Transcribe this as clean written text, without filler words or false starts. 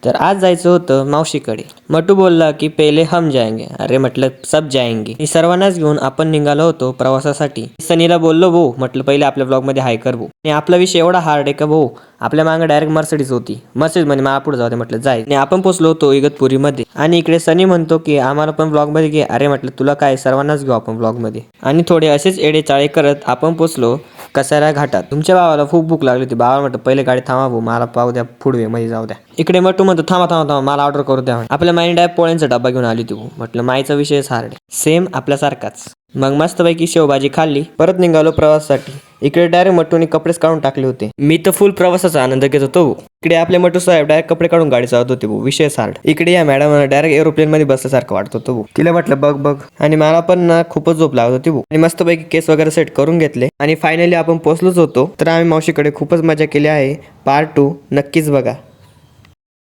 तर आज जायचं होतं मावशीकडे. मटू बोलला की पहिले हम जाएंगे. अरे म्हटलं सब जाएंगे. मी सर्वांनाच घेऊन आपण निघालो होतो प्रवासासाठी. सनीला बोललो भाऊ, म्हटलं पहिले आपल्या ब्लॉग मध्ये हाय कर भाऊ. आणि आपला विषय एवढा हार्ड आहे का भाऊ, आपल्या मागे डायरेक्ट मर्सिडीज होती. मर्सिडीज मध्ये मला पुढे जाऊ दे म्हटलं जाय. आणि आपण पोहोचलो होतो इगतपुरीमध्ये. आणि इकडे सनी म्हणतो की आम्हाला पण ब्लॉग मध्ये घे. अरे म्हटलं तुला काय, सर्वांनाच घेऊ आपण ब्लॉग मध्ये. आणि थोडे असेच एडे चाळे करत आपण पोहोचलो कसारा घाटात. तुमच्या भावाला खूप भूक लागली होती. भावा म्हटलं पहिले गाडी थांबा भाऊ, मला पाहू द्या फुडवे मध्ये जाऊ द्या. इकडे मटू म्हणतो थांबा थांबा थांबा, मला ऑर्डर करू द्या. आपल्या माईने डायरेक्ट पोळ्यांचा डब्बा घेऊन आली होती. म्हटलं माईचा विषयच हार्ड आहे, सेम आपल्यासारखाच. मग मस्तपैकी शेवभाजी खाल्ली, परत निघालो प्रवासासाठी. इकडे डायरेक्ट मटूने कपडेच काढून टाकले होते. मी तर फुल प्रवासाचा आनंद घेत होतो. इकडे आपले मटू साहेब डायरेक्ट कपडे काढून गाडी चालवत होते भाऊ, विषय हार्ड. इकडे या मॅडम डायरेक्ट एरोप्लेन मध्ये बसल्यासारखं वाटत होतं भाऊ. तिला म्हटलं बघ बघ, आणि मला पण ना खूपच झोप लागत होती भाऊ. आणि मस्तपैकी केस वगैरे सेट करून घेतले आणि फायनली आपण पोहोचलोच होतो. तर आम्ही मावशीकडे खूपच मजा केली आहे. पार्ट 2 नक्कीच बघा.